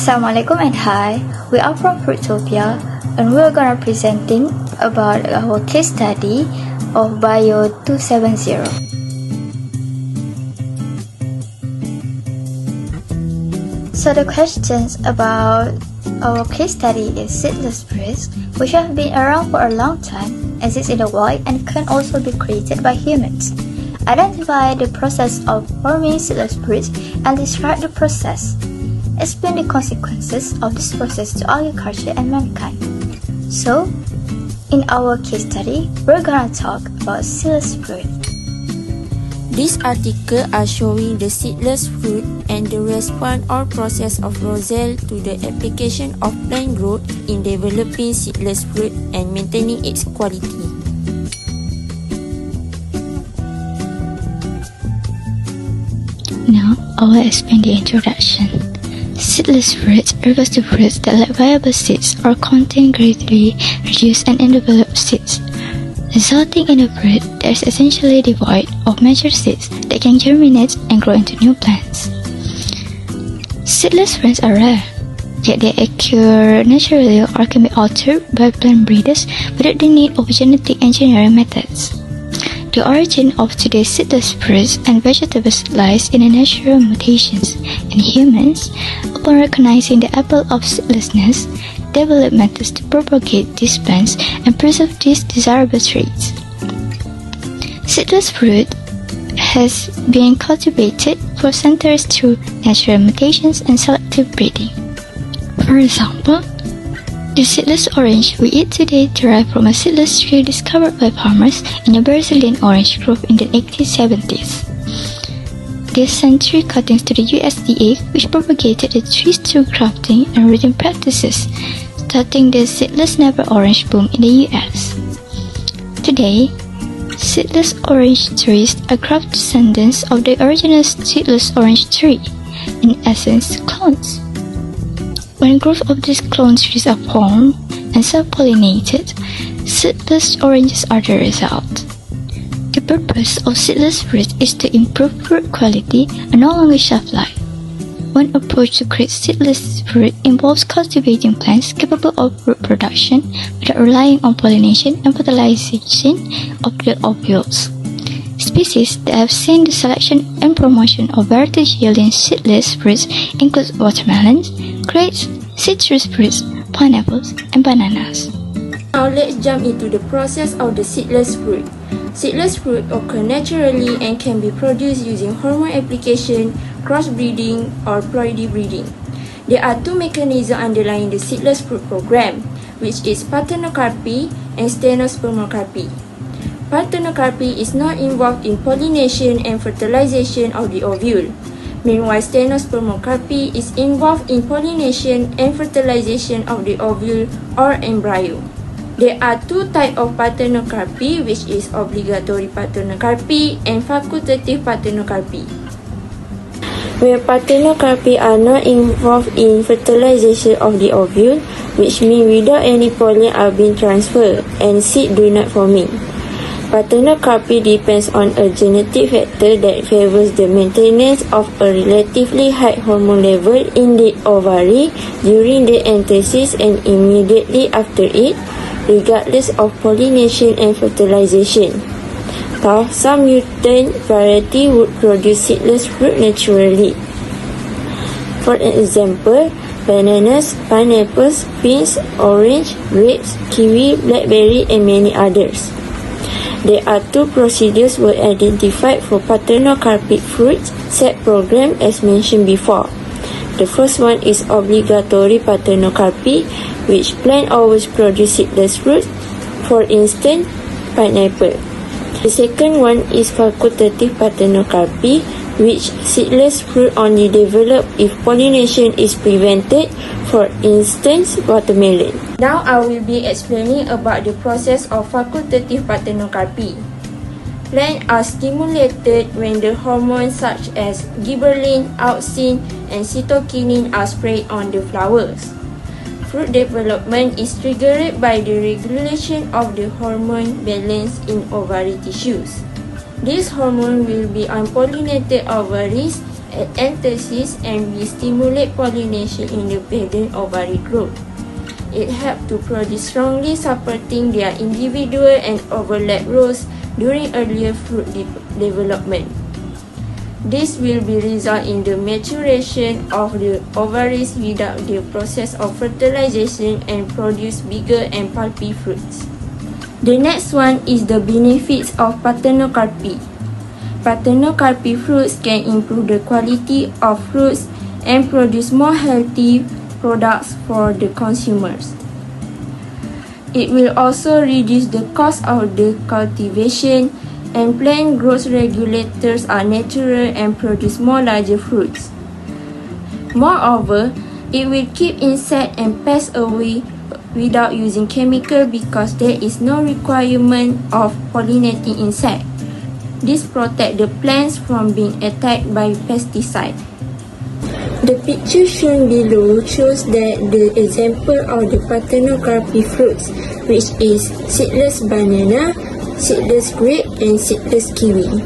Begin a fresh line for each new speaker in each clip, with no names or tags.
Assalamualaikum and hi, we are from Fruitopia and we are gonna presenting about our case study of Bio 270. So the questions about our case study is seedless fruits, which have been around for a long time, exist in the wild and can also be created by humans. Identify the process of forming seedless fruits and describe the process. Explain the consequences of this process to agriculture and mankind. So, in our case study, we're gonna talk about seedless fruit.
This article are showing the seedless fruit and the response or process of Roselle to the application of plant growth in developing seedless fruit and maintaining its quality.
Now, I will explain the introduction. Seedless fruits refers to fruits that lack viable seeds or contain greatly reduced and undeveloped seeds, resulting in a fruit that is essentially devoid of mature seeds that can germinate and grow into new plants. Seedless fruits are rare, yet they occur naturally or can be altered by plant breeders without the need of genetic engineering methods. The origin of today's seedless fruits and vegetables lies in the natural mutations in humans. Upon recognizing the apple of seedlessness, develop methods to propagate these plants and preserve these desirable traits. Seedless fruit has been cultivated for centuries through natural mutations and selective breeding. For example, the seedless orange we eat today derived from a seedless tree discovered by farmers in a Brazilian orange grove in the 1870s. They sent tree cuttings to the USDA, which propagated the trees through grafting and breeding practices, starting the seedless never orange boom in the US. Today, seedless orange trees are grafted descendants of the original seedless orange tree, in essence, clones. When growth of these clone trees are formed and self-pollinated, seedless oranges are the result. The purpose of seedless fruit is to improve fruit quality and no longer shelf life. One approach to create seedless fruit involves cultivating plants capable of fruit production without relying on pollination and fertilization of the ovules. Species that have seen the selection and promotion of varieties yielding seedless fruits include watermelons, grapes, citrus fruits, pineapples, and bananas.
Now let's jump into the process of the seedless fruit. Seedless fruit occur naturally and can be produced using hormone application, crossbreeding, or ploidy breeding. There are two mechanisms underlying the seedless fruit program, which is parthenocarpy and stenospermocarpy. Parthenocarpy is not involved in pollination and fertilization of the ovule. Meanwhile, stenospermocarpy is involved in pollination and fertilization of the ovule or embryo. There are two types of parthenocarpy, which is obligatory parthenocarpy and facultative parthenocarpy. Where parthenocarpy are not involved in fertilization of the ovule, which means without any pollen are being transferred and seed do not forming. Parthenocarpy depends on a genetic factor that favors the maintenance of a relatively high hormone level in the ovary during the anthesis and immediately after it, regardless of pollination and fertilization. Thus, some mutant variety would produce seedless fruit naturally. For example, bananas, pineapples, beans, orange, grapes, kiwi, blackberry, and many others. There are two procedures were identified for parthenocarpic fruits set program as mentioned before. The first one is obligatory parthenocarpy, which plant always produce seedless fruit, for instance, pineapple. The second one is facultative parthenocarpy, which seedless fruit only develop if pollination is prevented, for instance, watermelon. Now I will be explaining about the process of facultative parthenocarpy. Plants are stimulated when the hormones such as gibberellin, auxin, and cytokinin are sprayed on the flowers. Fruit development is triggered by the regulation of the hormone balance in ovary tissues. This hormone will be on pollinated ovaries anthesis and will stimulate pollination in the bearded ovary growth. It helps to produce strongly supporting their individual and overlap rows during earlier fruit development. This will be result in the maturation of the ovaries without the process of fertilization and produce bigger and pulpy fruits. The next one is the benefits of parthenocarpy. Parthenocarpy fruits can improve the quality of fruits and produce more healthy products for the consumers. It will also reduce the cost of the cultivation, and plant growth regulators are natural and produce more larger fruits. Moreover, it will keep insects and pests away without using chemical because there is no requirement of pollinating insect. This protects the plants from being attacked by pesticides. The picture shown below shows that the example of the parthenocarpy fruits, which is seedless banana, seedless grape, and seedless kiwi.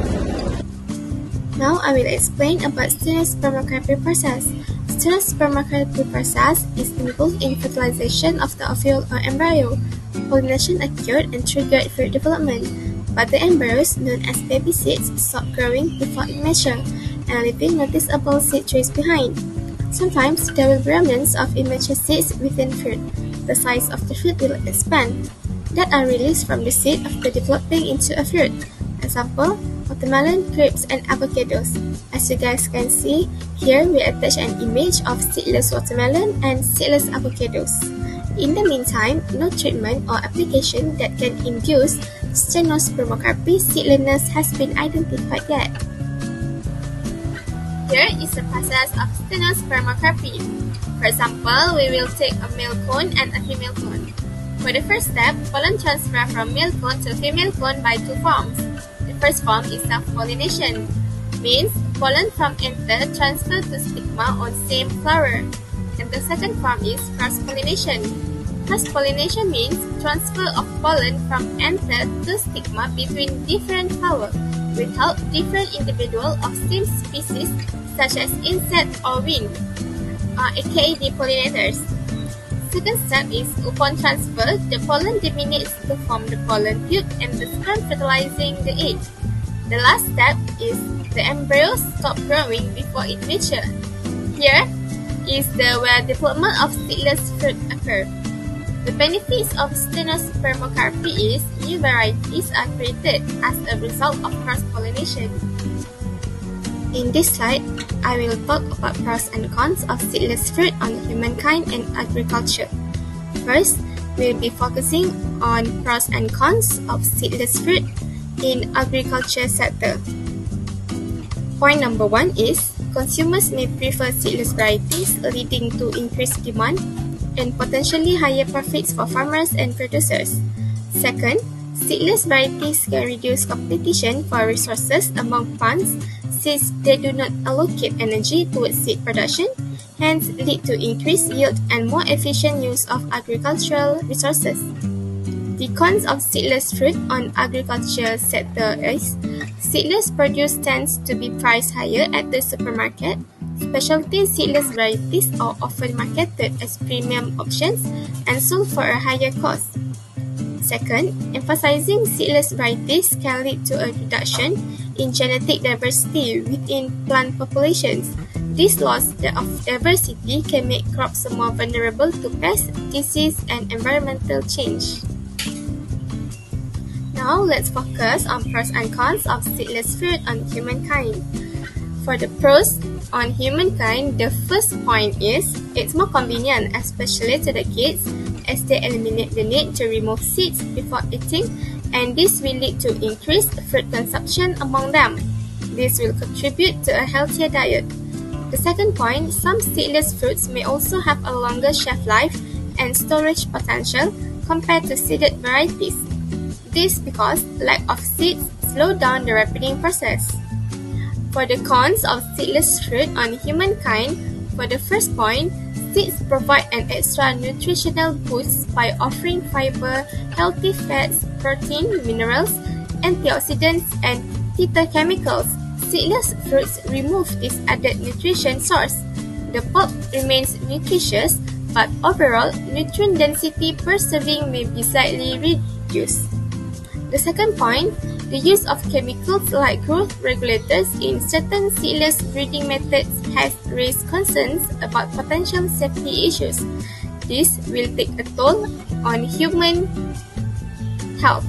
Now I will explain about seedless spermocarpy process. Seedless spermocarpy process is involved in fertilization of the ovule or embryo. Pollination occurred and triggered fruit development, but the embryos, known as baby seeds, stop growing before it matures and leaving noticeable seed trace behind. Sometimes there will be remnants of immature seeds within fruit. The size of the fruit will expand, that are released from the seed after developing into a fruit. Example, watermelon, grapes, and avocados. As you guys can see, here we attach an image of seedless watermelon and seedless avocados. In the meantime, no treatment or application that can induce stenospermocarpy seedliness has been identified yet. Here is the process of stenospermocarpy. For example, we will take a male cone and a female cone. For the first step, pollen transfer from male cone to female cone by two forms. The first form is self-pollination, means pollen from anther transfer to stigma on same flower. And the second form is cross-pollination. Cross-pollination means transfer of pollen from anther to stigma between different flowers without different individuals of same species such as insect or wind, aka the pollinators. Second step is upon transfer, the pollen disseminates to form the pollen tube and the sperm fertilizing the egg. The last step is the embryos stop growing before it matures. Here is where development of seedless fruit occurs. The benefits of stenospermocarpy is new varieties are created as a result of cross-pollination. In this slide, I will talk about pros and cons of seedless fruit on humankind and agriculture. First, we'll be focusing on pros and cons of seedless fruit in agriculture sector. Point number 1 is consumers may prefer seedless varieties, leading to increased demand and potentially higher profits for farmers and producers. Second, seedless varieties can reduce competition for resources among plants since they do not allocate energy towards seed production, hence lead to increased yield and more efficient use of agricultural resources. The cons of seedless fruit on agriculture sector is seedless produce tends to be priced higher at the supermarket. Specialty seedless varieties are often marketed as premium options and sold for a higher cost. Second, emphasizing seedless varieties can lead to a reduction in genetic diversity within plant populations. This loss of diversity can make crops more vulnerable to pests, disease, and environmental change. Now, let's focus on pros and cons of seedless fruit on humankind. For the pros on humankind, the first point is it's more convenient, especially to the kids, as they eliminate the need to remove seeds before eating, and this will lead to increased fruit consumption among them. This will contribute to a healthier diet. The second point, some seedless fruits may also have a longer shelf life and storage potential compared to seeded varieties. This because lack of seeds slow down the ripening process. For the cons of seedless fruit on humankind, for the first point, seeds provide an extra nutritional boost by offering fiber, healthy fats, protein, minerals, antioxidants, and phytochemicals Seedless fruits remove this added nutrition source. The pulp remains nutritious, but overall nutrient density per serving may be slightly reduced. The second point, the use of chemicals like growth regulators in certain seedless breeding methods has raised concerns about potential safety issues. This will take a toll on human health.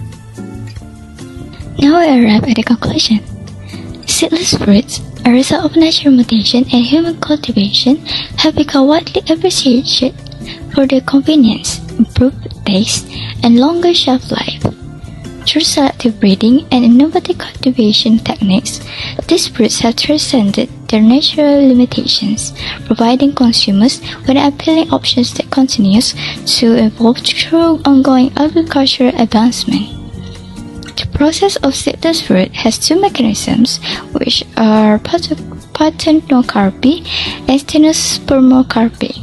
Now we arrive at the conclusion. Seedless fruits, a result of natural mutation and human cultivation, have become widely appreciated for their convenience, improved taste, and longer shelf life. Through selective breeding and innovative cultivation techniques, these fruits have transcended their natural limitations, providing consumers with appealing options that continues to evolve through ongoing agricultural advancement. The process of seedless fruit has two mechanisms, which are parthenocarpy and stenospermocarpy.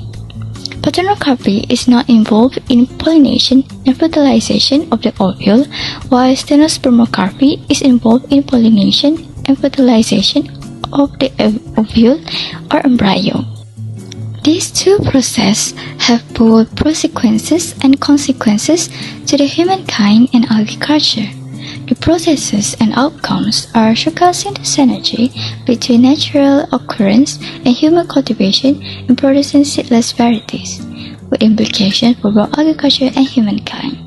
Parthenocarpy is not involved in pollination and fertilization of the ovule, while stenospermocarpy is involved in pollination and fertilization of the ovule or embryo. These two processes have both consequences and consequences to the humankind and agriculture. The processes and outcomes are showcasing the synergy between natural occurrence and human cultivation in producing seedless varieties, with implications for both agriculture and humankind.